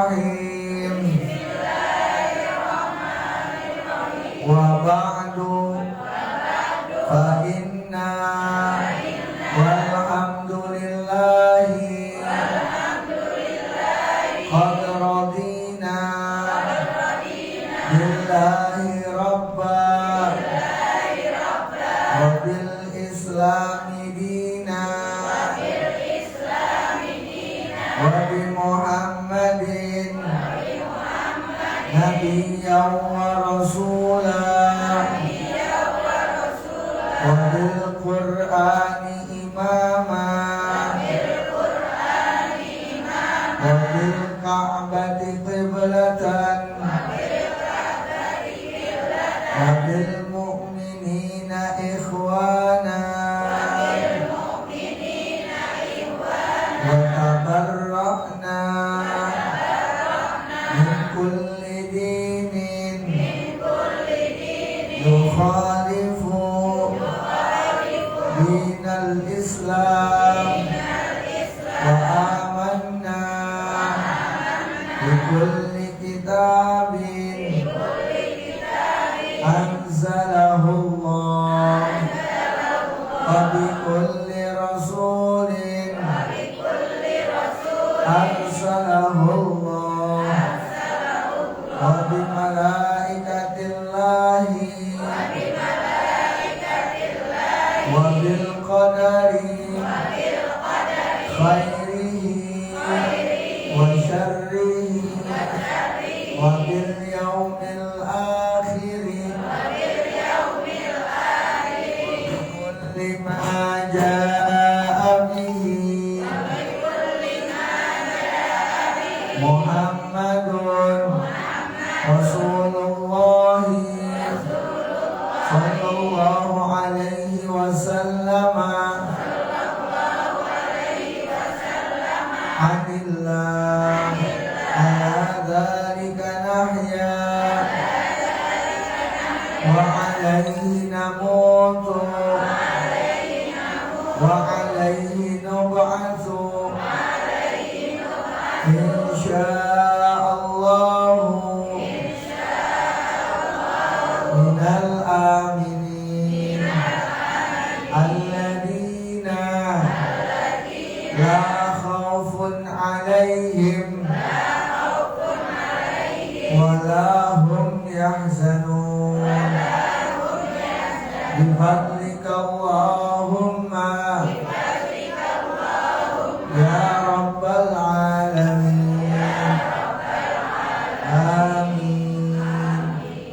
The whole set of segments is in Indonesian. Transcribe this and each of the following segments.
Bismillahirrahmanirrahim. Wa ba'du fa inna walhamdulillahi qad radina billahi rabba wa bil islami dina wa bi muhammadin nabiyyan wa rasulah wa bil qur'ani imama wa bil ka'bati qiblatan wa bil mu'minina ikhwana wa tabarra'na min kulli dinin yukhalifu dinal islam wa amanna bi kulli kitabin anzalahu Allah wa bi kulli rasulin arsalahu Allah wa bi malaikatillahi wa bil qadari khairihi wa syarrihi wa bil yaumil akhiri kulli ma jaa bihi Muhammadun Rasulullah sallallahu alaihi wasallam anillah ala dzalika nahya wa alaihi namutu wa alaihi nub'atsu insyaallah minal aminin alladina la khawfun alaihim wa la hum yahzanun bifadlika Allahumma ya rabbal alamin amin.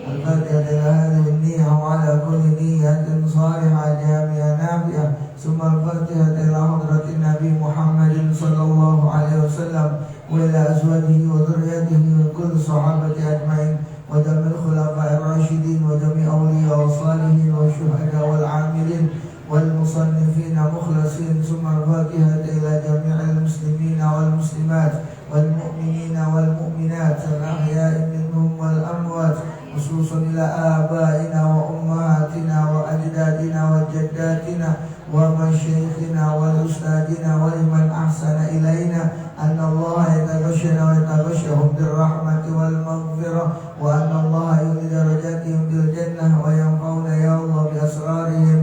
Al-Fatihah وعلى كل نية صالحة جامعة نافعة ثم الفاتحة إلى حضرة النبي محمد صلى الله عليه وسلم وإلى أزواجه وذريته وكل صحابة أجمعين وجميع الخلفاء الراشدين وجميع أولياء والصالحين والشهداء والعاملين والمصنفين مخلصين ثم الفاتحة إلى جميع المسلمين والمسلمات والمؤمنين والمؤمنات الأحياء منهم والأموات خصوصا إلى آبائنا وأمهاتنا وأجدادنا وجداتنا ومشايخنا وأستاذنا ولمن أحسن إلينا أن الله يتغشنا ويتغشهم بالرحمة والمغفرة وأن الله يؤتي درجاتهم بالجنة وينفعنا يا الله بأسرارهم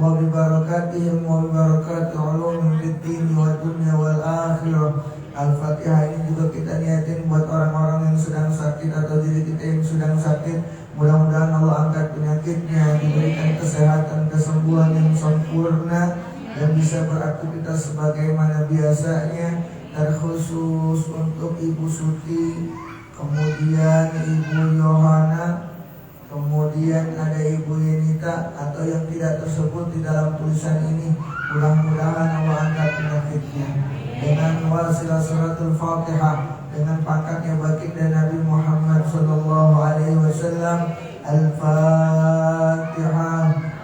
وببركاتهم وببركات علومهم في الدين والدنيا والآخرة. Al-Fatihah ini juga kita niatin buat orang-orang yang sedang sakit atau diri kita yang sedang sakit. Mudah-mudahan Allah angkat penyakitnya, diberikan kesehatan, kesembuhan yang sempurna dan bisa beraktivitas sebagaimana biasanya. Terkhusus untuk Ibu Suti, kemudian Ibu Yohana, kemudian ada Ibu Yenita atau yang tidak tersebut di dalam tulisan ini. Mudah-mudahan Allah angkat penyakitnya dengan wasilah suratul Fatihah, dengan pangkatnya baginda Nabi Muhammad sallallahu alaihi wasallam. Al-Fatihah.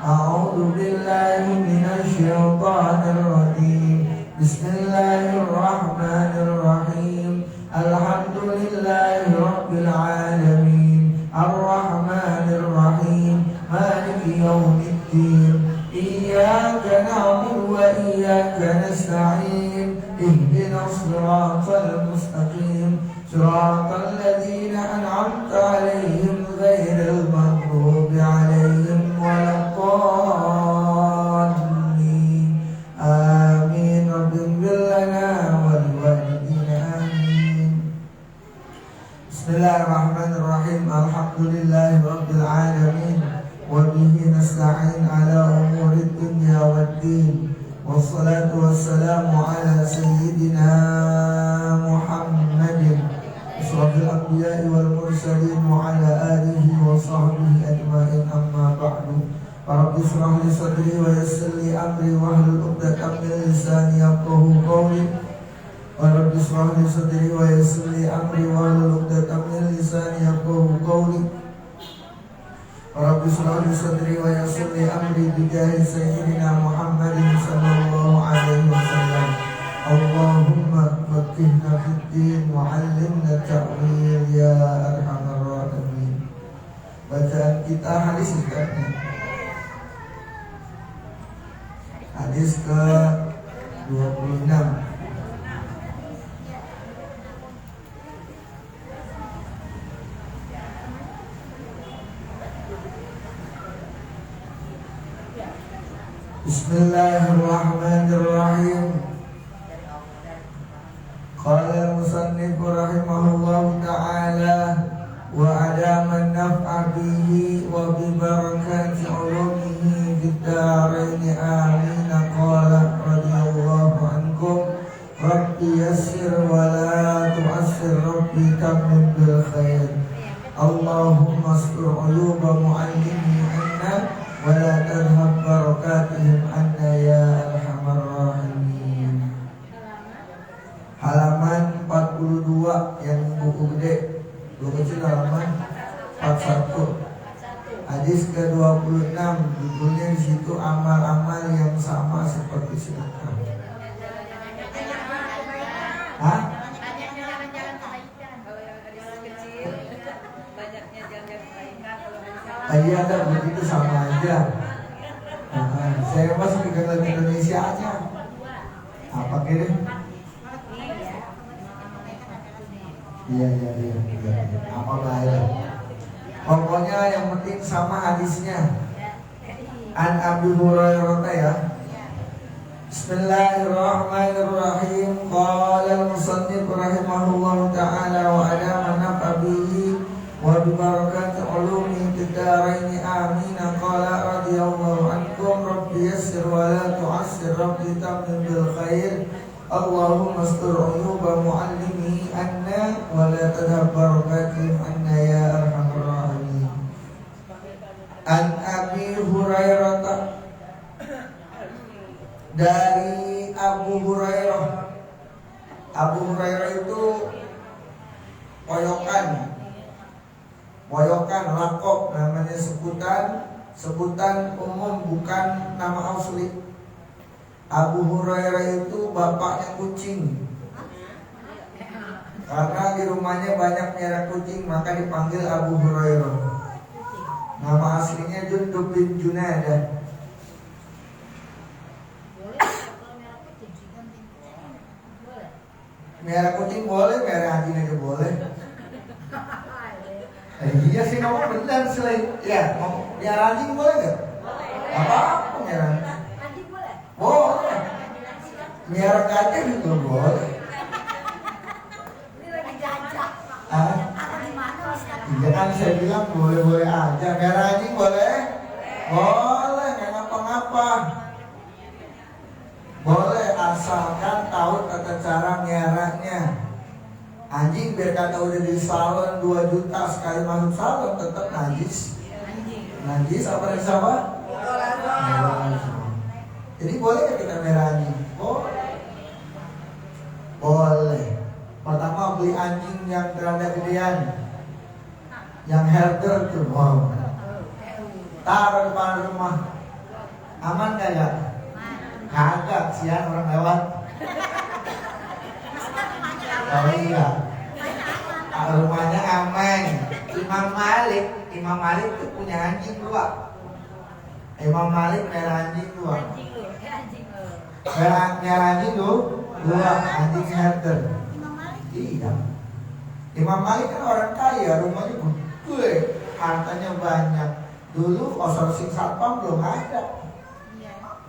A'udzu billahi minasy syaithanir rajim. Bismillahirrahmanirrahim. Alhamdulillahi rabbil alamin. Ar-Rahmanir Rahim. Maliki yaumiddin. Iyyaka na'budu wa iyyaka nasta'in. Ihdinas siratal mustaqim. صراط الذين أنعمت عليهم غير المغضوب عليهم ولا الضالين آمين رب اغفر لنا ولوالدينا آمين بسم الله الرحمن الرحيم الحمد لله رب العالمين وبه نستعين على أمور الدنيا والدين والصلاة والسلام على سيدنا محمد أشرف الأنبياء والمرسلين وعلى آله وصحبه أجمعين أما بعد فرب اشرح لي صدري ويسر لي أمري واحلل عقدة من لساني يفقهوا قولي ورب اشرح لي صدري ويسر لي أمري واحلل عقدة من لساني يفقهوا قولي ورب اشرح لي صدري ويسر لي أمري بجاه سيدنا محمد صلى الله عليه وسلم اللهم فقهنا في الدين وعلمنا التأويل يا أرحم الراحمين. Bacaan kita hadis setelahnya. Hadis ke 26. Bismillahirrahmanirrahim. Qala al-musannif rahimahullahu ta'ala wa adama an-naf'a bihi wa bi barakati 'ulumihi fid darain amin. Qala radhiyallahu ankum rabbi yassir wa la tu'assir rabbi tammim bil khair. Allahumma astur 'uyuba mu'allimi anna wa la tadhhab barakatihim anna ya arhamar rahimin. Halaman 42 yang buku gede, buku kecil halaman 41. Hadis ke-26 judulnya di situ amal-amal yang sama seperti sedekah. Hah? Iya ada begitu sama aja. Saya masih di Indonesia aja. Apa kira? Iya. Apa bahaya? Pokoknya yang penting sama hadisnya. An Abu Hurairah ya. Bismillahirrahmanirrahim. Qala al-musannif rahimahullahu ta'ala wa adama naf'a bihi wa bi barakati 'ulumi fid darain amin. Qala radhiyallahu ankum rabbi yassir wa la tu'assir rabbi tammim bil khair. Allahumma astur 'uyuba mu'allimi anna wa la tadhhab barakatihim anna ya arhamar rahimin. An Abi Hurairah, dari Abu Hurairah. Abu Hurairah itu poyokan lakop, namanya sebutan umum, bukan nama asli. Abu Hurairah itu bapaknya kucing. Karena di rumahnya banyak melihara kucing, maka dipanggil Abu Hurairah. Nama aslinya Jundub bin Junadah. Melihara kucing boleh, melihara anjing aja boleh. Iya sih, kamu benar selain ya, mau melihara anjing boleh nggak? Apa melihara anjing boleh? Boleh. Melihara gajah juga boleh. Ini lagi jajak. Iya kan saya bilang boleh-boleh aja. Melihara anjing boleh? Boleh, nggak ngapa-ngapa. Boleh asalkan tahu tata cara meliharanya. Anjing biar kata udah di salon 2 juta sekali masuk salon tetap najis. Najis apa dari siapa? Jadi boleh gak kita merah anjing? Boleh. Pertama beli anjing yang terada gedean, yang herder tuh, wow. Taruh depan rumah. Aman gak ya? Kagak, siang orang lewat. Oh iya. Rumahnya aman. Imam Malik tuh punya anjing 2. Imam Malik merah anjing 2. Merah anjing tuh 2, anjing herder. Iya. Imam Malik kan orang kaya, rumahnya gede, hartanya banyak. Dulu outsourcing satpam belum ada.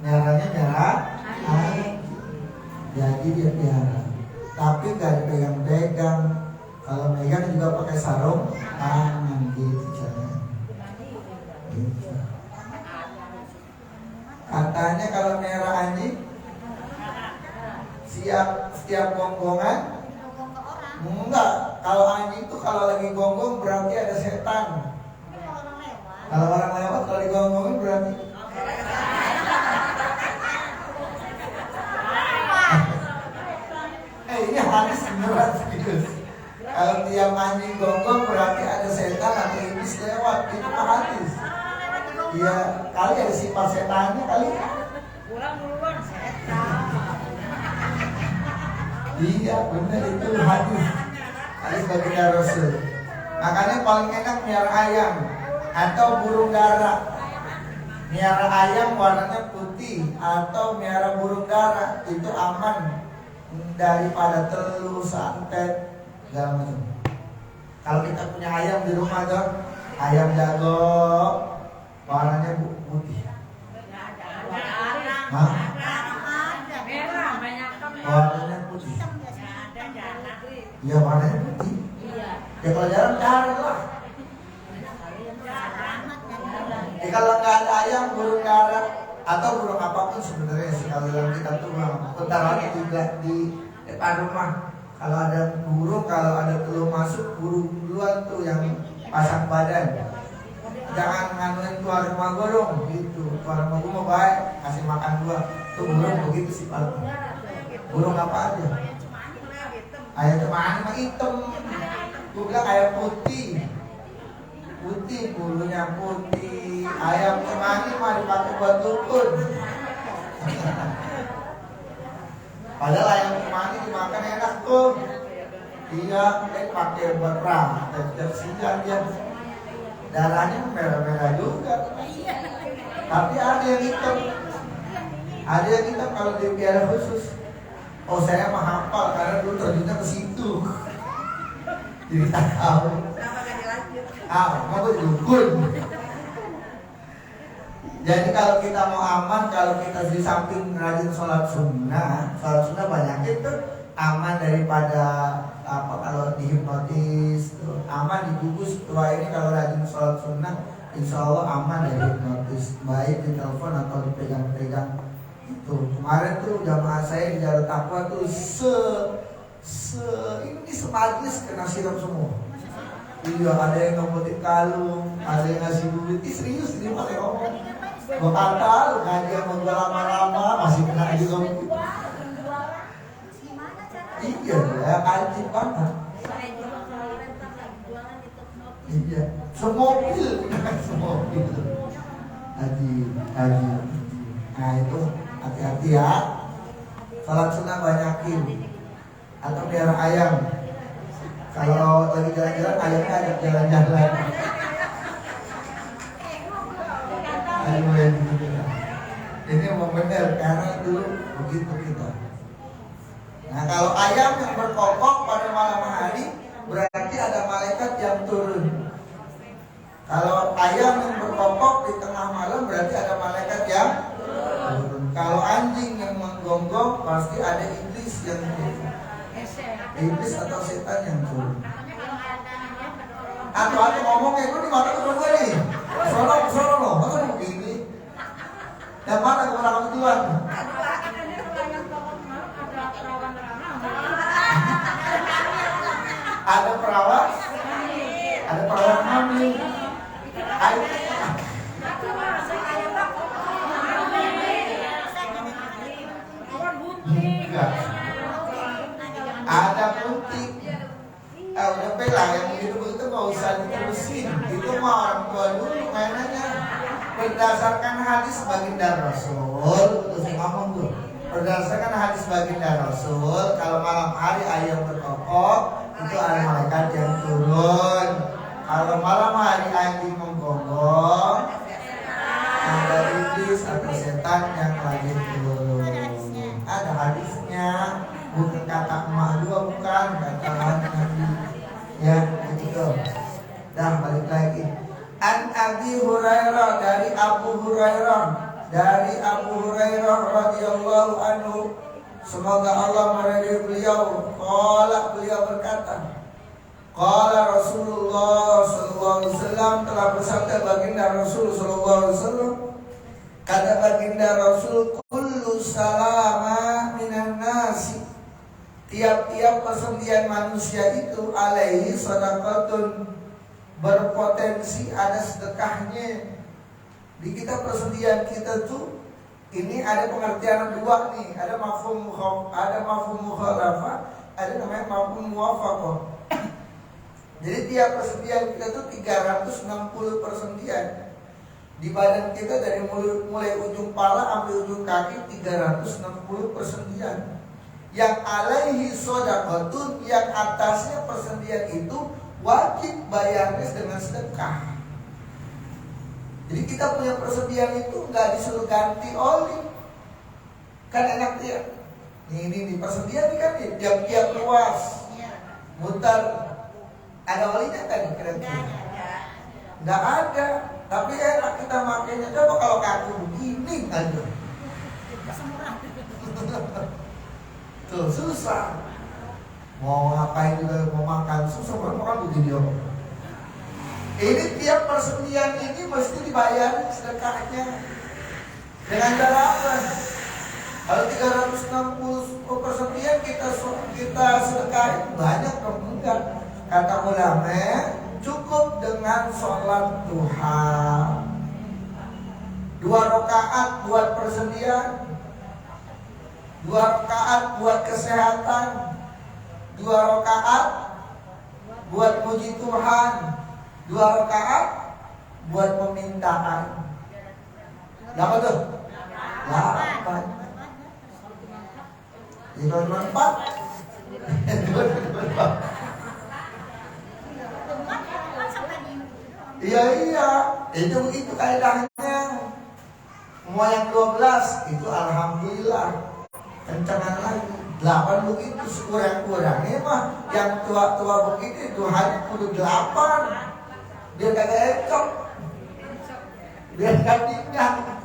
Merahnya merah ayam. Jadi dia piara. Tapi gak dipegang-pegang. Kalau megang juga pakai sarung tangan gitu caranya. Gitu. Katanya kalau merah anjing setiap gonggongan enggak, kalau anjing itu kalau lagi gonggong berarti ada setan. Kalau orang lewat kalau digonggongin berarti ini hadis beneran serius. Kalau tiap anjing gonggong berarti ada setan atau iblis lewat, itu hadis. Iya, kali ada sifat setannya kali. Pulang duluan setan. Iya benar, itu hadis. Hadis baginda Rasul. Makanya paling enak miara ayam atau burung dara. Miara ayam warnanya putih atau miara burung dara itu aman daripada telur, santet, segala macam. Kalau kita punya ayam di rumah dong, ayam jago warnanya putih. Hah? Merah banyak Warnanya putih. Iya warnanya putih. Ya kalau jarang cari lah. Ya kalau nggak ada ayam, burung dara atau burung apapun sebenarnya sekali lagi kita tuh taruh di depan rumah. Kalau ada burung, kalau ada telur masuk, burung duluan tuh yang pasang badan. Jangan nganuin tuan rumah gorong gitu. Tuan rumah gue mau baik, kasih makan gua. Tuh burung begitu sih Pak. Burung apa aja? Ayam cemani mah hitam. Gue bilang ayam putih. Putih, bulunya putih. Ayam cemani mah dipakai buat dukun. Padahal ayam cemani dimakan enak tuh. Iya, pakai buat perang. Tersian dia. Darahnya merah-merah juga. Tapi ada yang hitam. Ada yang hitam kalau dipiara khusus. Oh saya mah hafal karena dulu terjunnya ke situ. Jadi tak tahu. Mau dukun. Jadi kalau kita mau aman, kalau kita di samping rajin sholat sunnah banyak itu aman daripada apa kalau dihipnotis, aman dibungkus tua ini kalau rajin sholat sunnah, insya Allah aman dari hipnotis, baik di telepon atau dipegang-pegang. Itu kemarin tuh jamaah saya di Jalan Takwa tuh ini semajlis kena siram semua. Iya, ada yang ngomongin kalung, ada yang ngasih duit. Serius ini pakai ngomong. Gua kata, ngaji sama gua lama-lama masih kena aja ngomong. Iya, ya ajib banget. Iya, semobil, semobil. Ajib. Nah itu hati-hati ya. Salat sunnah banyakin. Atau biar ayam. Kalau lagi jalan-jalan, ayamnya ajak jalan-jalan. Ini memang benar karena dulu begitu kita. Nah kalau ayam yang berkokok pada malam hari berarti ada malaikat yang turun. Kalau ayam yang berkokok di tengah malam berarti ada malaikat yang turun. Kalau anjing yang menggonggong pasti ada iblis yang turun. Iblis atau setan yang turun. Atau ngomong kayak gue di mata temen gue nih. Sono loh, masa begini. Yang mana kemenangan Tuhan? Ada perawat hamil. Enggak. Ada putih. Udah pelang yang begitu-begitu gak usah diterusin. Itu mah orang tua dulu mainannya. Berdasarkan hadis baginda Rasul, terus ngomong tuh. Berdasarkan hadis baginda Rasul, kalau malam hari ayam berkokok itu ada malaikat yang turun. Kalau malam hari anjing menggonggong, ada iblis atau setan yang lagi turun. Ada hadisnya, bukan kata emak dua, bukan kata Nabi. Hurairah dari Abu Hurairah radhiyallahu anhu, semoga Allah meridai beliau, beliau berkata, qala Rasulullah sallallahu alaihi wasallam, telah bersabda baginda Rasul sallallahu alaihi wasallam, kata baginda Rasul, kullu salama minan nasi, tiap-tiap persendian manusia itu alaihi sadaqatun, berpotensi ada sedekahnya. Di kita persendian kita tuh ini ada pengertian dua nih, ada mafhum mukhalafah, ada namanya mafhum muwafaqah. Jadi tiap persendian kita tuh 360 persendian. Di badan kita dari mulai ujung pala sampai ujung kaki 360 persendian. Yang alaihi shadaqatun, yang atasnya persendian itu wajib bayarnya dengan sedekah. Jadi kita punya persendian itu nggak disuruh ganti oli. Kan enak dia. Ini di persendian ini kan tiap-tiap luas mutar. Ada olinya kan kira-kira? Nggak ada. Tapi enak kita makainya. Coba kalau kaku begini aja. Tuh susah. Mau ngapain juga, mau makan susah, mau makan begini ya. Ini tiap persendian ini mesti dibayar sedekahnya. Dengan cara apa? Kalau 360 persendian kita sedekahin banyak dong, enggak. Kata ulama, cukup dengan sholat duha 2 rakaat buat persendian, 2 rakaat buat kesehatan, 2 rakaat buat puji Tuhan, 2 rakaat buat permintaan. Berapa tuh? 8. Jadi kalau cuma 4 Iya, itu kaidahnya. Mau yang 12 itu alhamdulillah, kencengan lagi. 8 begitu sekurang-kurangnya mah. Yang tua-tua begini duhanya kudu 8. Biar kagak encok, biar gak pinggang.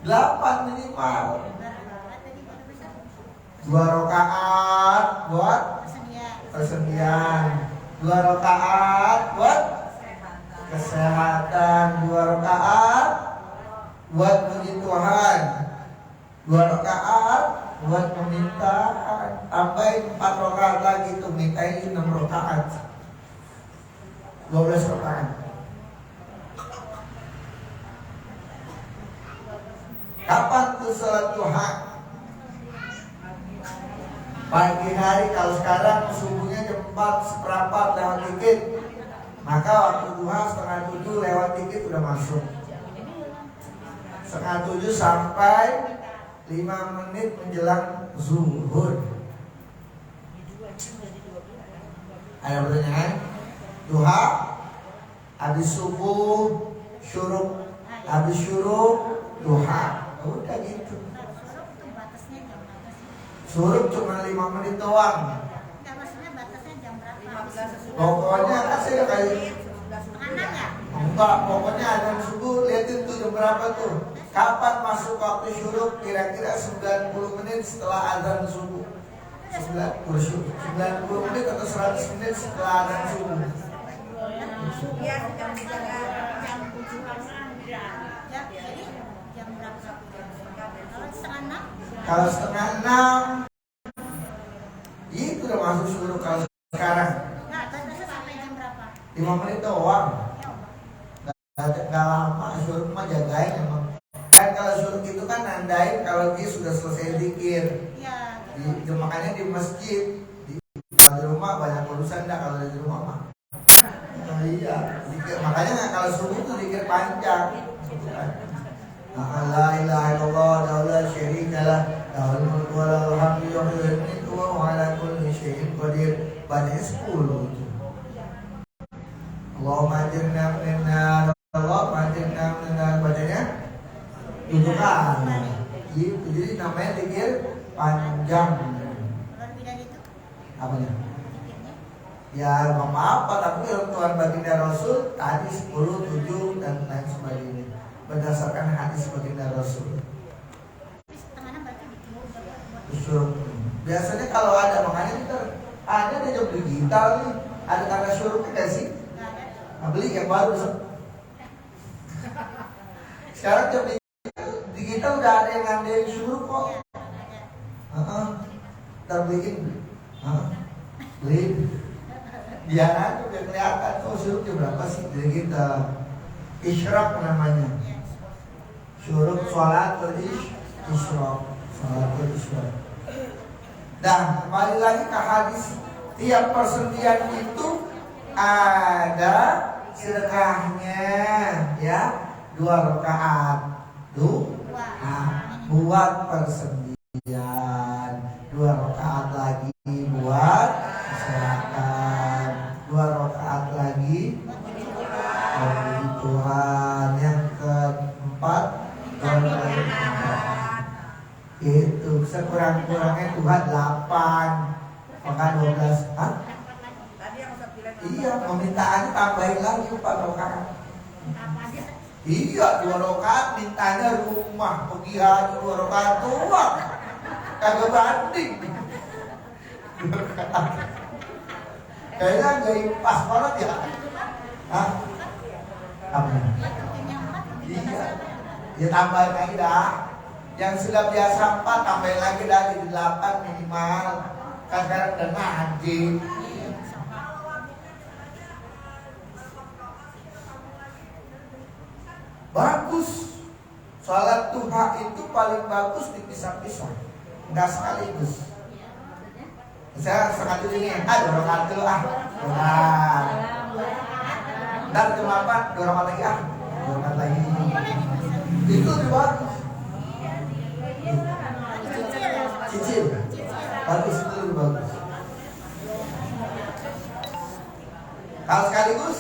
8 minimal. 2 rakaat buat persendian, 2 rakaat buat kesehatan, 2 rakaat buat puji Tuhan, 2 rakaat buat permintaan. Tambahin 4 rakaat lagi tuh, mintain 6 rakaat, 12 rakaat. Kapan tuh sholat duha? Pagi hari. Kalau sekarang subuhnya jam 4:15 lewat dikit, maka waktu duha 6:30 lewat dikit udah masuk. 6:30 sampai 5 menit menjelang zuhur. Ada pertanyaan? Duha, habis subuh syuruk, habis syuruk duha. Udah gitu. Syuruk cuma 5 menit doang. Pokoknya kasih kayak enggak, pokoknya azan subuh liatin tuh jam berapa tuh. Kapan masuk waktu syuruk? Kira-kira 90 menit setelah azan subuh. 90 menit atau 100 menit setelah azan subuh. Kalau setengah 6 itu udah masuk syuruk. Kalau sekarang 5 menit doang. Gak lama, syuruk mah jagain emang. Kan kalau syuruk itu kan nandain kalau dia sudah selesai zikir. Makanya di masjid, kalau di rumah banyak urusan dah kalau di rumah mah. Iya, zikir. Makanya kalau subuh itu zikir panjang. La ilaha illallah la syarikalah lahul mulku wa lahul hamdu wa ala kulli syai'in qadir. Bacanya 10 itu. Allahumma ajirna minan nar, Allahumma ajirna minan nar, bacanya 7 kali. Gitu. Jadi namanya zikir panjang. Apanya? Ya nggak apa-apa, tapi ketentuan baginda Rasul tadi 10, 7 dan lain sebagainya berdasarkan hadis baginda Rasul. Syuruk. Biasanya kalau ada, makanya kita ada jam digital nih, ada tanda syuruknya nggak sih? Nah, beli yang baru. Sekarang jam digital udah ada yang ngandelin syuruk kok. Ntar beliin, beliin. Biar aja biar kelihatan kok syuruknya berapa sih. Jadi kita isyraq namanya. Syuruk sholatul isyraq. Sholatul isyraq. Dan kembali lagi ke hadis, tiap persendian itu ada sedekahnya, ya 2 rakaat tuh buat persendian, 2 rakaat lagi buat kesehatan, 2 rakaat lagi bagi Tuhan. Yang keempat itu sekurang-kurangnya Tuhan 8, maka 12. Iya, permintaannya tambahin lagi 4 rakaat. Iya, 2 rakaat mintanya rumah, pergi haji 2 rakaat doang. Kagak banding. Kayaknya gak impas banget ya. Apa? Iya. Ya tambahin lagi dah. Yang sudah biasa 4 tambahin lagi dah, jadi 8 minimal. Kan sekarang udah ngaji. Bagus. Sholat duha itu paling bagus dipisah-pisah, enggak sekaligus. Saya sengaja ini, 2 rakaat dulu Nah, ntar cuma 2 rakaat lagi 2 rakaat lagi. Itu lebih bagus. Cicil. Bagus, itu lebih bagus. Kalau sekaligus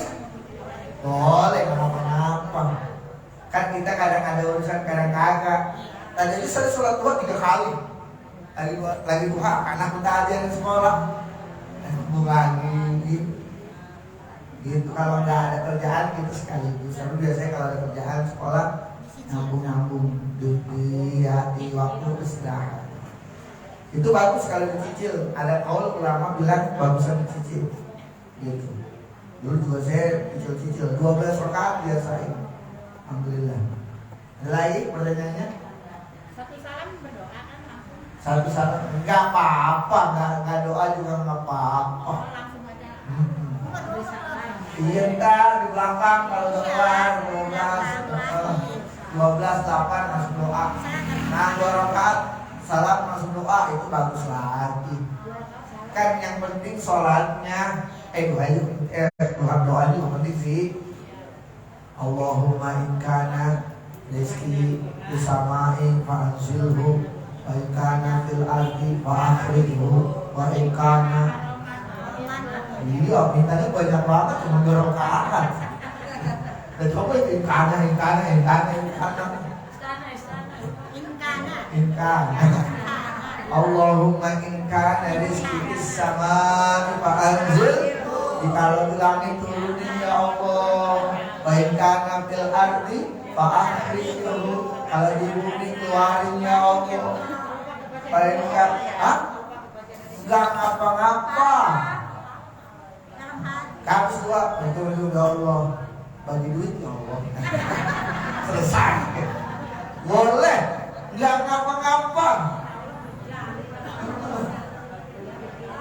boleh, kenapa-napa. Kan kita kadang ada urusan, kadang kagak. Tadi aja saya sholat duha 3 kali. Lagi duha, anak kita aja di sekolah. Bukan gitu. Kalau nggak ada kerjaan gitu sekaligus. Tapi biasanya kalau ada kerjaan sekolah nyambung di waktu istirahat. Itu bagus kalau dicicil. Ada kaul ulama bilang bagusan dicicil. Gitu. Dulu juga saya cicil-cicil 12 rakaat biasain. Alhamdulillah. Ada lagi pertanyaannya? Satu salam berdoa kan langsung. Satu salam enggak apa-apa, enggak doa juga enggak apa-apa. Langsung aja. Iya, ntar di belakang kalau doa 12 8 masuk doa. Nah, 2 rakaat salam masuk doa itu bagus lagi. Kan yang penting sholatnya doa juga penting sih. Allahumma in kana rizki bisama'i fa'anzilhu wa in kana fil ardi fa'akhrijhu wa in kana. Iya, mintanya banyak banget, cuma 2 rakaat. Dan coba in kana. Allahumma in kana rizki bisama'i fa'anzil. Kalau di langit turunin ya Allah. Wa in kana fil ardi fa'akhrijhu. Kalau di bumi keluarin ya Allah. Wa in kana enggak ngapa-ngapa. Kamu dua, betul ya Allah. Bagi duit ya Allah. Selesai. Boleh, nggak ngapa-ngapa.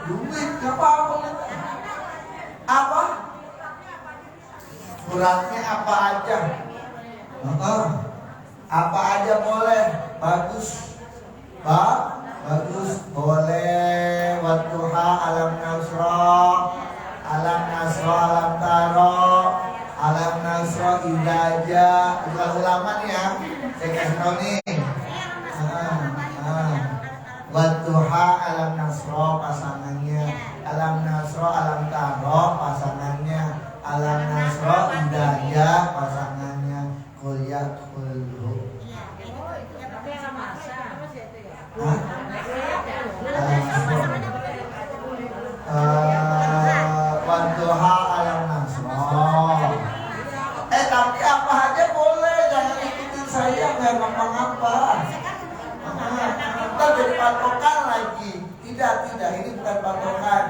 Duit nggak apa-apa. Apa? Suratnya apa aja? Apa aja boleh. Bagus. Bagus. Boleh. Wadduha alam nasrah. Alam nasro, alam taro, alam nasro, idaja. Kalau ulama nih ya, saya kasih tau nih. Wadduha alam nasro pasangannya, alam nasro, alam taro pasangannya, alam nasro, idaja pasangannya. Kuliah kulhu. Wadduha alam nasroh. Tapi apa aja boleh, jangan ikutin saya, nggak ngapa-ngapa. Ntar jadi patokan lagi. Tidak, ini bukan patokan.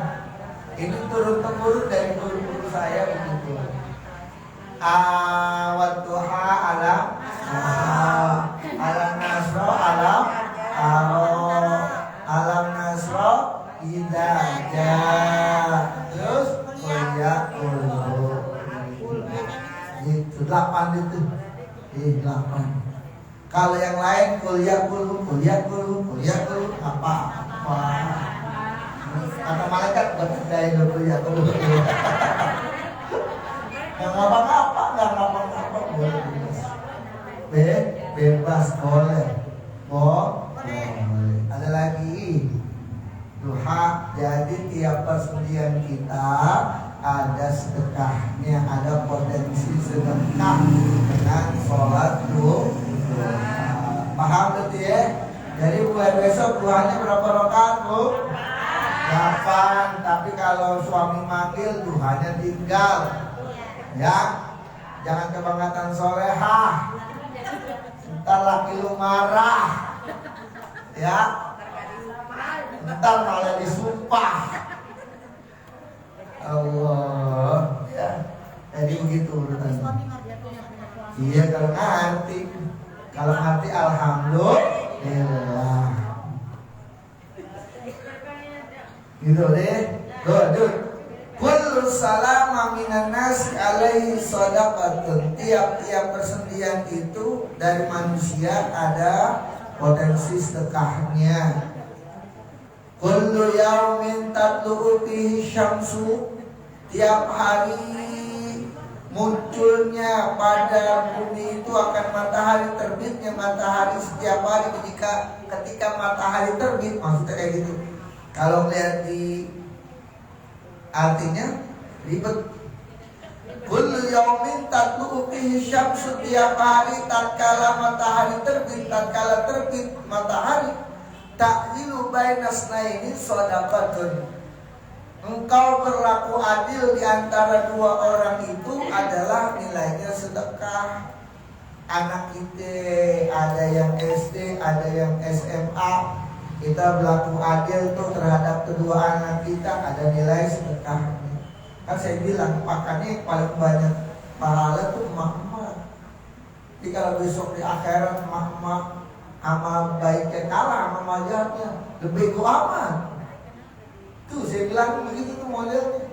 Ini turun-temurun dari guru-guru saya begitu. Wadduha alam nasroh alam nasroh idaja. Terus gitu 8 itu. 8. Kalau yang lain kuliah dulu apa? Kata malaikat berkendai kuliah dulu. Nggak ngapa-ngapa boleh bebas boleh. Ada lagi duha. Jadi tiap persendian kita ada sedekahnya, ada potensi sedekah dengan sholat duha. Paham betul ya? Jadi buat besok duhanya berapa rakaat, Bu? 8. Tapi kalau suami manggil duhanya tinggal. Ya, jangan kebangatan solehah. Ntar laki lu marah. Ya, ntar malah disumpah. Allah. Ya, jadi begitu urutannya. Iya kalau ngerti. Kalau ngerti alhamdulillah. Gitu deh. Good. Kullu salama minan nasi alaihi shadaqatun. Tiap-tiap persendian itu dari manusia ada potensi sedekahnya. Kullu yaumin tatlu'u fihi syamsu. Tiap hari munculnya pada bumi itu akan matahari terbitnya matahari setiap hari ketika matahari terbit, maksudnya kayak gitu. Kalau melihat di artinya ribet. Kullu yaumin tatlu'u fihi syamsu. Tiap hari tatkala matahari terbit, tatkala terbit matahari, ta'dilu bainasnaini shadaqatun. Engkau berlaku adil di antara dua orang itu adalah nilainya sedekah. Anak kita ada yang SD, ada yang SMA. Kita berlaku adil tuh terhadap kedua anak kita, ada nilai sedekahnya. Kan saya bilang makanya yang paling banyak pahala tuh emak-emak. Jadi kalau besok di akhirat emak-emak amal baiknya kalah sama majarnya, lebih go aman. Tuh saya bilang begitu tuh modelnya.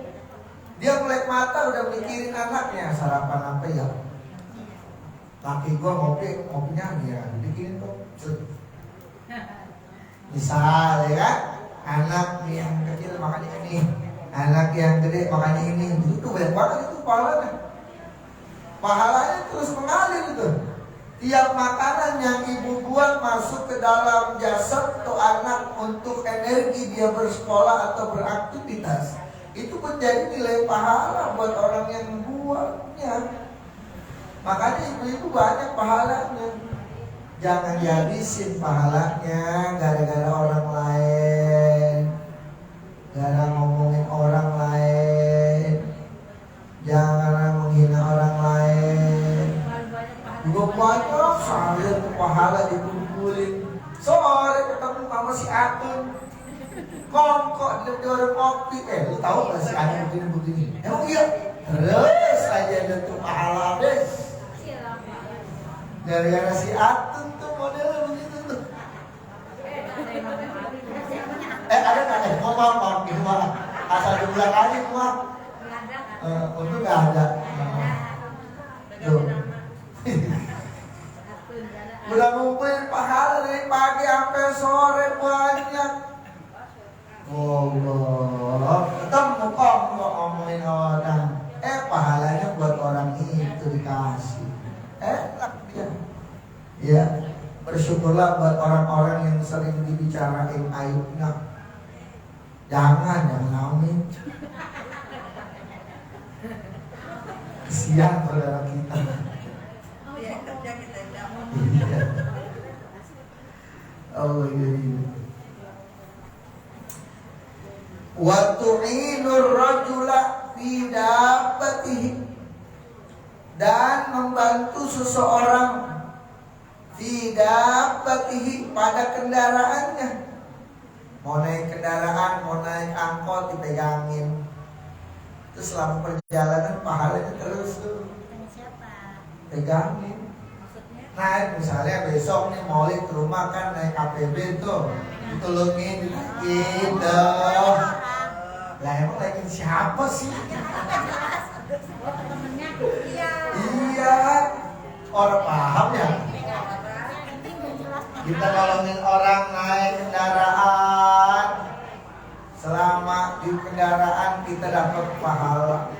Dia melek mata udah mikirin anaknya sarapan apa ya. Laki gua ngopinya dia bikin tuh. Misal ya kan, anak yang kecil makannya ini, anak yang gede makannya ini. Itu banyak banget itu pahalanya. Pahalanya terus mengalir itu. Tiap makanan yang ibu buat masuk ke dalam jasad tuh anak untuk energi dia bersekolah atau beraktivitas. Itu menjadi nilai pahala buat orang yang buatnya. Makanya ibu-ibu banyak pahalanya. Jangan dihabisin pahalanya gara-gara orang lain, gara ngomongin orang lain, jangan menghina orang lain. Juga banyak saya tuh pahala dikumpulin. Sore ketemu sama si Atun, kongkok di warung kopi. Lu tahu gak si Atun begini? Emang iya? Terus aja ada tuh pahala deh. Gara-gara si Atun tuh modelnya begitu tuh. Ada nggak? Maaf, itu maaf. Asal diulang aja maaf. Untuk nggak ada. Tuh. Udah ngumpulin pahala dari pagi sampai sore banyak. Allah, ketemu kok ngomongin orang. Pahalanya buat orang itu dikasih. Enak dia. Ya, bersyukurlah buat orang-orang yang sering dibicarain aibnya. Jangan amin. Kesian saudara kita. Allah ya. Wa tu'inur rajula fi dabbatihi, dan membantu seseorang fi dabbatihi, pada kendaraannya. Mau naik kendaraan, mau naik angkot, dipegangin. Terus selama perjalanan pahalanya terus tuh Siapa? pegangin. Maksudnya? Naik misalnya besok nih maulid ke rumah kan naik APB tuh, ditolongin gitu. Lah emang lagi siapa sih? Oh, temennya. Iya. Iya, orang paham ya. Kita nolongin orang naik kendaraan, selama di kendaraan kita dapat pahala.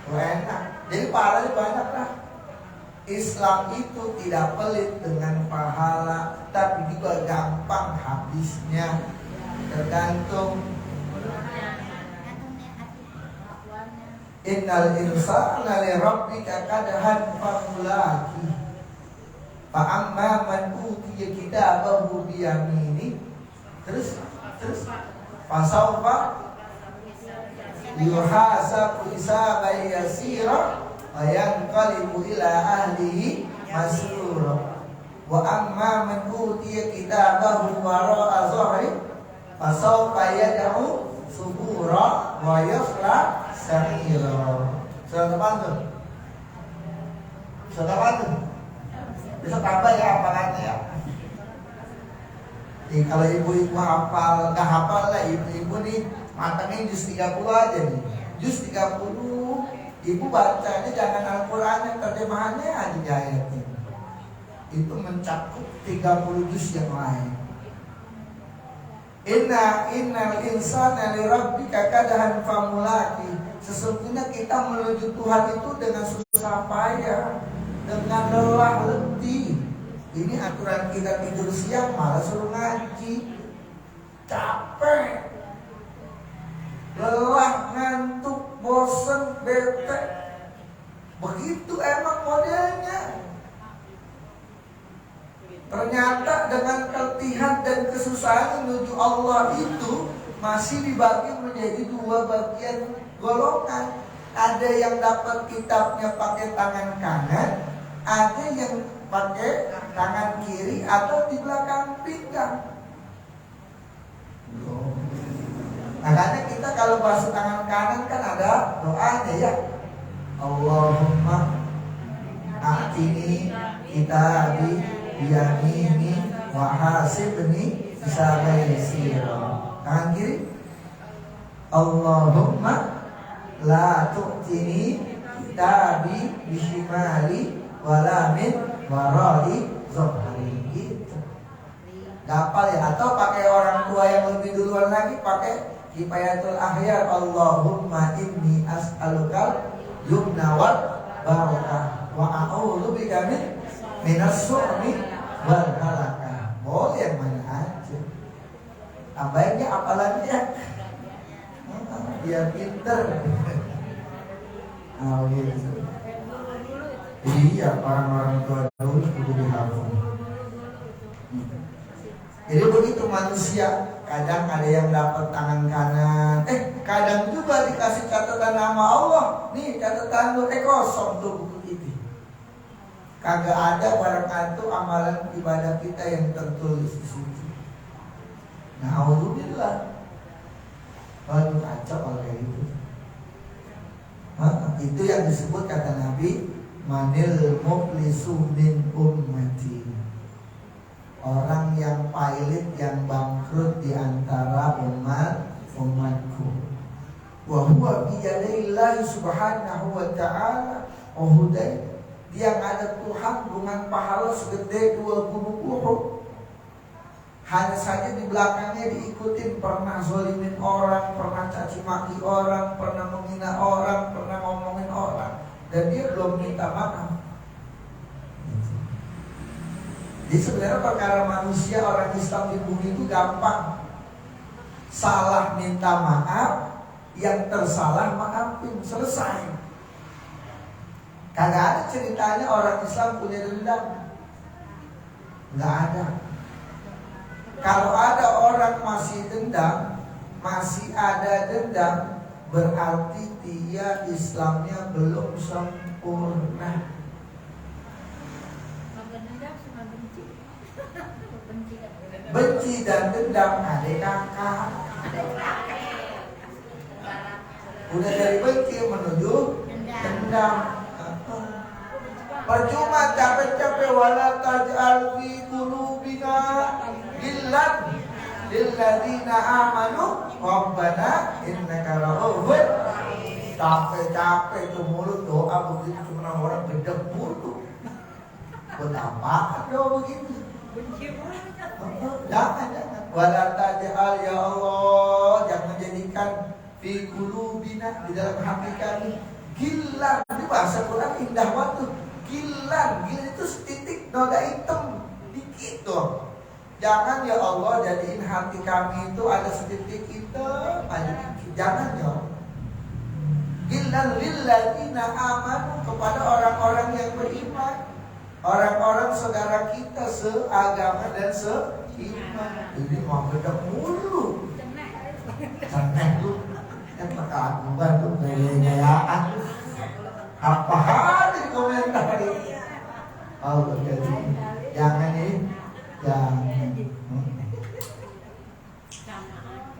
Enak. Jadi pahalanya banyak lah. Islam itu tidak pelit dengan pahala, tapi juga gampang habisnya. Tergantung. Innal insana li rabbika kadhan famulaki. Fa amma man utiya kitabahu bi yamini. Terus fasawfa yuhasabu hisaban yasira wa yanqalibu ila ahlihi masrura. Wa amma man utiya kitabahu wara'a dhahri fasawfa yad'u subura wa yasla sa'ira. Sudah teman-teman? Sudah teman-teman? Bisa tambah ya hafalannya ya. Nih kalau ibu-ibu hafal, nggak hafal lah ibu-ibu nih matangin juz 30 aja nih. Juz 30 ibu bacanya jangan Al-Quran, terjemahannya aja di ayatnya. Itu mencakup 30 juz yang lain. Innal insana li rabbika kadhan famulaki. Sesungguhnya kita menuju Tuhan itu dengan susah payah, dengan lelah letih. Ini aturan kita tidur siang malah suruh ngaji. Capek, lelah, ngantuk, bosen, bete. Begitu emang modelnya. Ternyata dengan keletihan dan kesusahan menuju Allah itu masih dibagi menjadi dua bagian golongan. Ada yang dapat kitabnya pakai tangan kanan, ada yang pakai tangan kiri atau di belakang pinggang. Makanya kita kalau basuh tangan kanan kan ada doanya ya. Allahumma a'tini kitabi biyamini wa hasibni hisaban yasira. Tangan kiri Allahumma la tu'tini kitabi bishimali wala min warai zohri. Gitu. Dapal ya. Atau pakai orang tua yang lebih duluan lagi pakai Kifayatul Ahyar. Allahumma inni as'alukal yumna wal barakah wa a'udzu bika min minas su'mi wal halakah. Boleh yang mana aja. Tambahinnya apalannya biar pinter. Oh gitu. Iya, orang-orang tua dulu kudu dihafal. Jadi begitu manusia, kadang ada yang dapat tangan kanan, kadang juga dikasih catatan nama Allah. Nih catatan lu, kosong tuh buku ini. Kagak ada barang itu amalan ibadah kita yang tertulis di situ. Nah, alhamdulillah. Baru kacau kalau kayak gitu. Itu yang disebut kata Nabi, manil muflisu min ummati. Orang yang pailit, yang bangkrut di antara umatku. Wa huwa biyadillahi subhanahu wa ta'ala. Dia ada Tuhan dengan pahala segede 2 gunung Uhud. Hanya saja di belakangnya diikutin pernah zolimin orang, pernah caci maki orang, pernah menghina orang, pernah ngomongin orang, dan dia belum minta maaf. Jadi sebenarnya perkara manusia orang Islam di bumi itu gampang. Salah minta maaf, yang tersalah maafin, selesai. Kagak ada ceritanya orang Islam punya dendam. Nggak ada. Kalau ada orang masih dendam, masih ada dendam, berarti dia Islamnya belum sempurna. Benci dan dendam adik kakak. Udah dari benci menuju dendam. Percuma capek-capek wala taj'al fi qulubina ghillan lilladzina amanu rabbana innaka ra'ufun. Capek-capek itu mulut doa begitu cuma orang gedek mulu. Betapa doa begitu. Jangan. Wala taj'al ya Allah, jangan jadikan fi qulubina di dalam hati kami ghillan. Ini bahasa Quran indah banget. Ghillan itu setitik noda hitam dikit doang. Jangan ya Allah jadiin hati kami itu ada setitik hitam aja dikit. Jangan ya Allah. Ghillan lilladzina amanu, kepada orang-orang yang beriman, orang-orang saudara kita seagama dan seiman. Ini mau gedek mulu. Cenek lu. Yang keagungan tuh gaya-gayaan. Apa hari komentar ini? Oh, jadi jangan ini, jangan.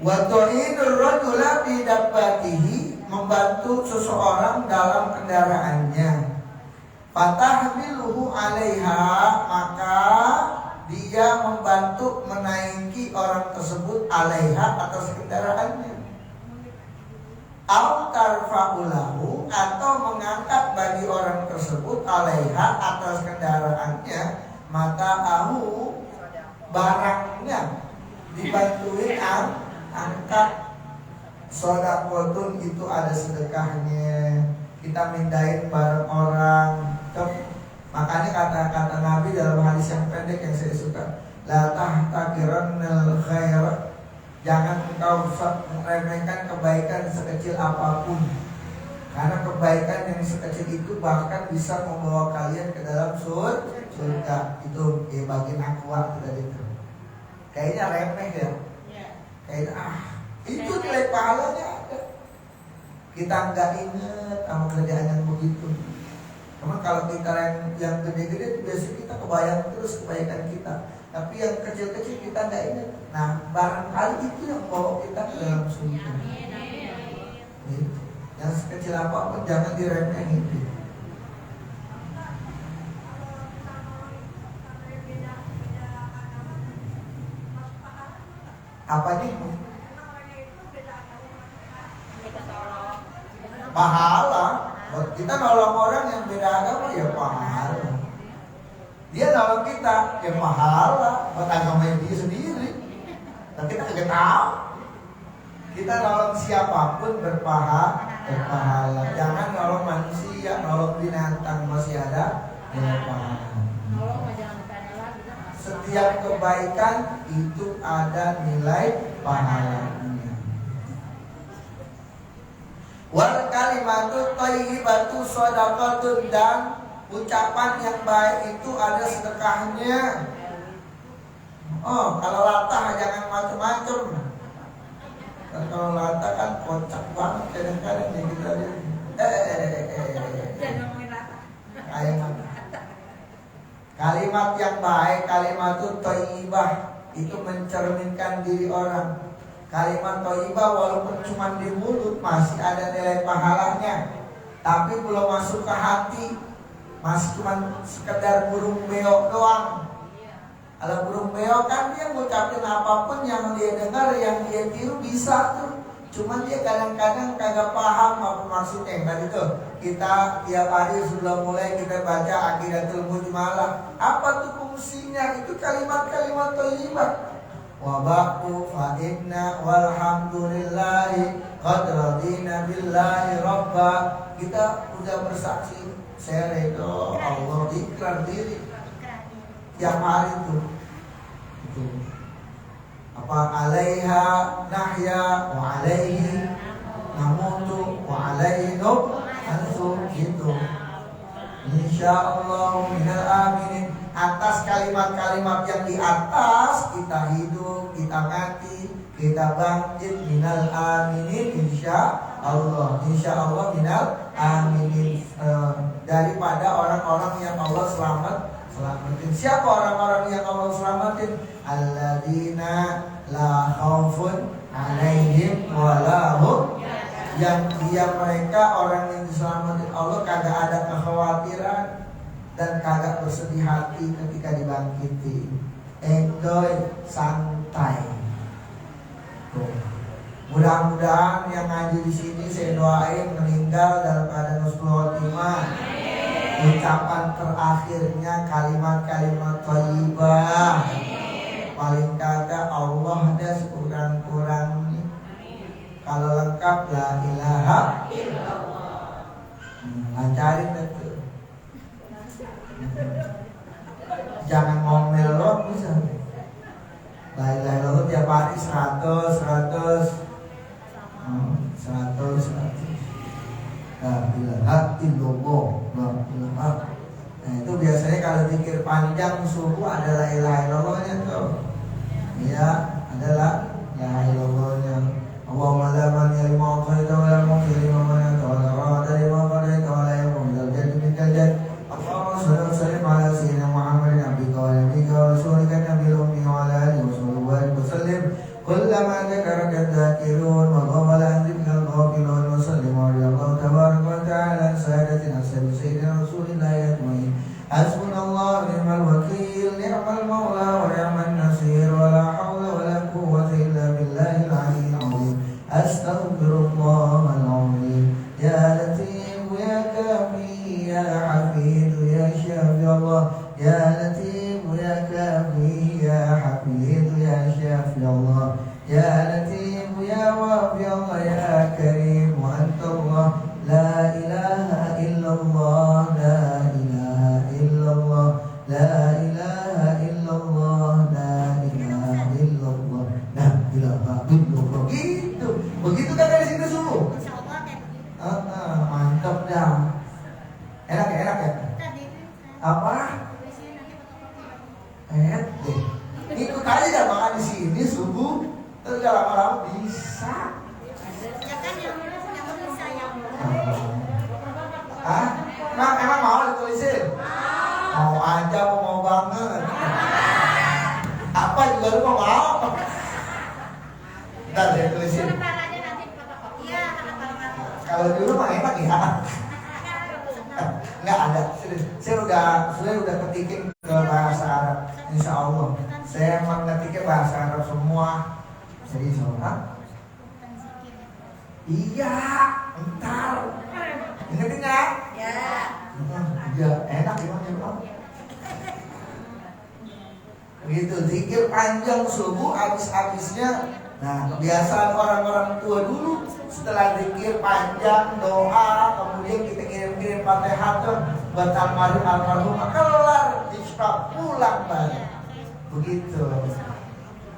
Wa tu'inur rajula bi dabbatihi, membantu seseorang dalam kendaraannya. Fatahmiluhu 'alaiha, maka dia membantu menaiki orang tersebut 'alaiha, atas kendaraannya. Au tarfa'ulahu, atau mengangkat bagi orang tersebut 'alaiha, atas kendaraannya, mata'ahu, barangnya dibantuin angkat. Shadaqatun itu ada sedekahnya. Kita mindahin barang orang. Makanya kata-kata Nabi dalam hadis yang pendek yang saya suka, la tahtakirannal khair, jangan engkau meremehkan kebaikan sekecil apapun. Karena kebaikan yang sekecil itu bahkan bisa membawa kalian ke dalam surga. Itu bagian aqua tadi itu. Kayaknya remeh ya. Kayaknya itu nilai pahalanya ada. Kita nggak ingat sama kerjaan yang begitu. Cuma kalau kita yang gede-gede biasanya kita kebayang terus kebaikan kita. Tapi yang kecil-kecil kita nggak ingat. Nah, barangkali itu yang bawa kita ke dalam surga. Yang sekecil apapun jangan diremehin. Apa nih? Pahala. Kita nolong orang yang beda agama ya pahala. Dia nolong kita ya pahala buat agamanya dia sendiri. Dan kita nggak tahu. Kita nolong siapapun berpahala. Jangan nolong manusia, nolong binatang masih ada pahala. Setiap kebaikan itu ada nilai pahalanya. Wal kalimatu thayyibatu shadaqatun, dan ucapan yang baik itu ada sedekahnya. Oh, kalau latah jangan macam-macam. Dan kalau latah kan kocak banget kadang-kadang ya kita lihat. Kalimat yang baik, kalimat itu thayyibah, itu mencerminkan diri orang. Kalimat thayyibah walaupun cuma di mulut masih ada nilai pahalanya, tapi belum masuk ke hati, masih cuma sekedar burung beo doang. Kalau burung beo kan dia ngucapin apapun yang dia dengar, yang dia tiru bisa tuh. Cuman dia kadang-kadang kagak paham apa maksudnya. Tadi tuh kita tiap hari sebelum mulai kita baca Aqidatul Mujmalah. Apa tuh fungsinya? Itu kalimat-kalimat thayyibah. Wa ba'du fa inna walhamdulillahi qad radina billahi rabba. Kita udah bersaksi, saya ridho Allah, ikrar diri tiap hari tuh. Itu apa, alaiha nahya wa alaihi namutu wa alaihi nub'atsu, gitu. Insyaallah minal aminin. Atas kalimat-kalimat yang di atas kita hidup, kita mati, kita bangkit minal aminin, insyaallah. Allah. Insya Allah minal aminin. Daripada orang-orang yang Allah selamatin. Siapa orang-orang yang Allah selamatin? Alladzina la khaufun alaihim walahum, yang dia mereka orang yang diselamatin Allah kagak ada kekhawatiran dan kagak bersedih hati ketika dibangkitin. Enjoy, santai. Tuh. Mudah-mudahan yang ngaji di sini saya doain meninggal dalam keadaan husnul khotimah. Ucapan terakhirnya kalimat-kalimat thayyibah. Paling kagak Allah ada sekurang-kurangnya. Kalau lengkap la ilaha illallah. Lancarin itu. Jangan ngomel loh bisa. La ilaha illallah tiap hari 100. La ilaha illallah. La ilaha. Nah itu biasanya kalau zikir panjang subuh ada la ilaha illallahnya tuh. Iya, adalah la ilaha illallahnya. Allahumma la mani'a lima a'taita wa la mu'tiya lima mana'ta wa la radda lima qadaita wa la yanfa'u dzal jaddi minkal jadd. Allahumma shalli wa sallim ala sayyidina Muhammadin abdika wa nabiyyika wa rasulika nabiyil ummi wa ala alihi wa sahbihi wa sallim. Kullama dzakaraka dzakirun wa ghafala an dzikrikal ghafilun wa sallim ala tabaraka wa ta'ala sayyidatina sayyidina rasulillahi ajmain. Hasbunallahu wa ni'mal wakeel, ni'mal maula wa ni'man nasir, wa la haula wa la quwwata illa billahil aliyyil azim. Astaghfirullahal azim. Ya Latif ya Kafi ya Hafid ya Syafi Allah. Ya Latif ya Kafi ya Hafid ya Syafi Allah. Ya Latif ya Wafi Allah ya Karim wa anta Allah. La ilaha illallah, la ilaha illallah, la ilaha illallah, la ilaha illallah, la ilaha illallah. Begitu kan dari sini subuh. Mantap dah. Enak ya? Apa? Deh. Ikut aja dah makan di sini subuh. Terus lama-lama bisa. Ya kan yang bisa yang Emang mau ditulisin? Mau aja, mau banget. Apa juga lu mau? Ntar saya tulisin. Kalau dulu mah enak ya. Nggak ada. Saya udah ketikin ke bahasa Arab. Insya Allah. Saya emang ngetiknya bahasa Arab semua. Jadi sholat. Iya, ntar. Ingetin ya? Ya, enak ya. Begitu, zikir panjang subuh habis-habisnya. Nah, kebiasaan orang-orang tua dulu setelah zikir panjang, doa, kemudian kita kirim-kirim Fatihah tuh buat almarhum, kelar diskap pulang balik. Begitu.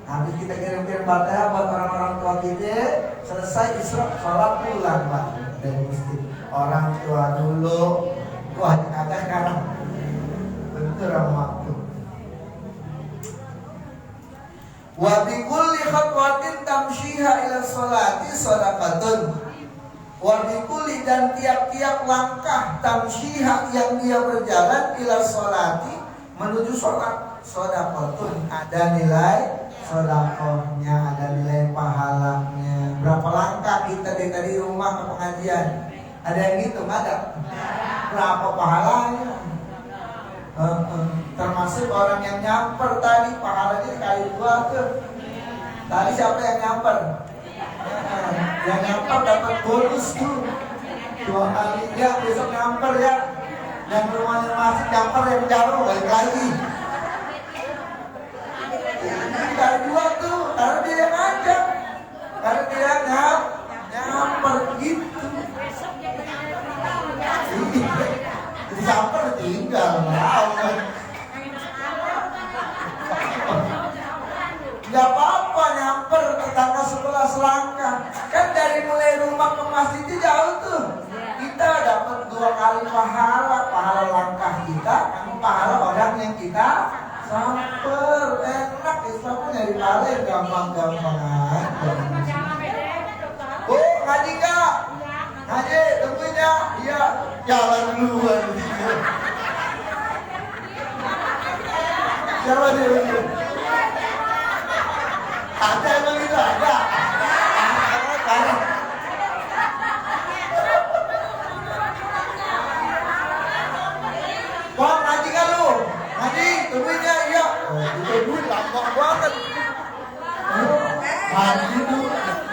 Habis kita kirim-kirim Fatihah buat orang-orang tua kita, selesai isra sholat pulang balik dari masjid. Orang tua dulu, wah kata sekarang bentur sama waktu. Wa bi kulli khatwatin tamshiha ila sholati shadaqatun. Wa bi kulli, dan tiap-tiap langkah tamshiha yang dia berjalan ila sholati menuju sholat, shadaqatun, ada nilai sedekahnya, ada nilai pahalanya. Berapa langkah kita dari rumah ke pengajian? Ada yang gitu? Nggak ada. Berapa pahalanya? Termasuk orang yang nyamper tadi, pahalanya dikali 2 tuh. Tadi siapa yang nyamper? Yang nyamper dapat bonus tuh 2 kali. Ya besok nyamper ya. Yang rumahnya masih nyamper yang jauh balik lagi. Dikali 2 tuh, karena dia yang ngajak. Karena dia nyamper gitu. Nyamper tinggal nggak apa-apa nyamper tetangga sebelah selangkah. Kan dari mulai rumah ke masjid itu jauh tuh. Kita dapat 2 kali pahala langkah kita, pahala orang yang kita samper. Enak Islam nyari pahala gampang-gampang aja. Oh, Kadika, Haji, tungguin ya. Iya, jalan duluan. Siapa dia? Ada emang itu ada. Wah, ngaji kan lu? Ngaji, tungguin ya. Iya. Ditungguin lama banget. Ngaji tuh,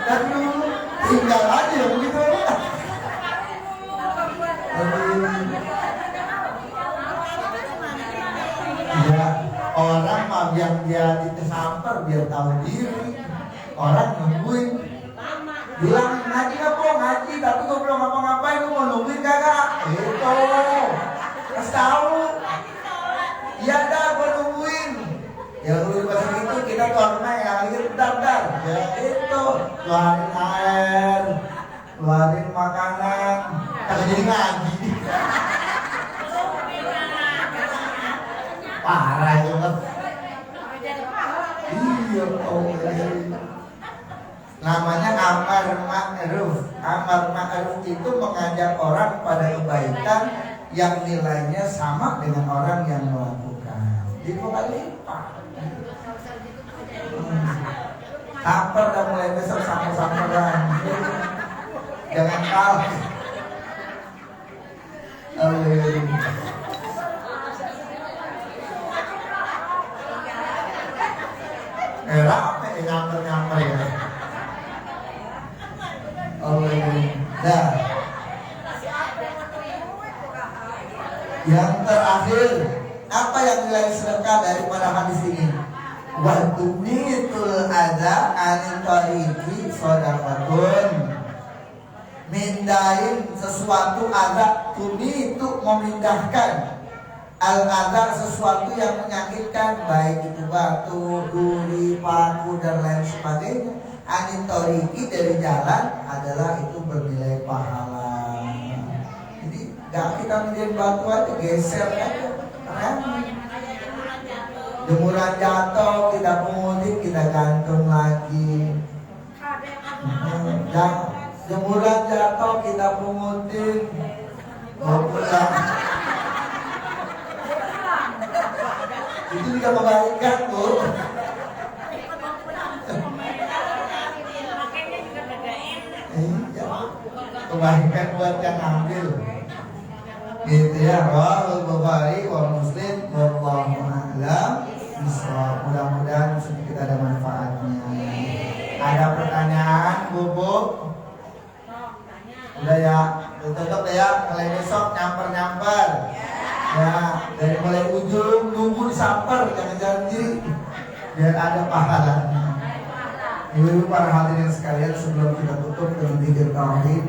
dan dulu tinggal aja begitu. Ya, orang mah yang dia ditesamper biar tahu diri. Orang nungguin. Bilang ngaji nggak kok ngaji, tapi gue belum ngapa-ngapain, gue mau nungguin kagak? Itu, kasih tahu. Iya dah, gue nungguin. Ya lu pas itu kita tuh yang akhir bentar. Ya itu, keluarin air, keluarin makanan, kagak jadi ngaji. Parah itu kan. Iya, namanya amar ma'ruf. Amar ma'ruf itu mengajak orang pada kebaikan yang nilainya sama dengan orang yang melakukan. Itu kali lipat. Samper dah mulai besok samper-samperan. Jangan kalah. Rame nyamper ya. Nah, yang terakhir, apa yang nilai sedekah daripada hadis ini? Wa tumitul adza anil tariqi shadaqatun. Mindahin sesuatu adza, itu memindahkan al-adza, sesuatu yang menyakitkan, baik itu batu, duri, paku dan lain sebagainya. Anil tariqi, dari jalan, adalah itu bernilai pahala. Jadi gak kita melihat batu aja, geser aja. Jemuran jatuh, kita pungutin, kita gantung lagi. Dan jemuran jatuh, kita pungutin, bawa pulang. Itu juga kebaikan tuh. Kebaikan buat yang ambil. Gitu ya, Rawahul Bukhari wa Muslim, wallahu a'lam. Mudah-mudahan kita ada manfaatnya. Ada pertanyaan, Bu? Udah ya, tutup ya. Mulai besok nyamper. Ya, dari mulai ujung nunggu disamper, jangan janji. Biar ada pahalanya. Ibu para hadirin sekalian, sebelum kita tutup dengan zikir tauhid,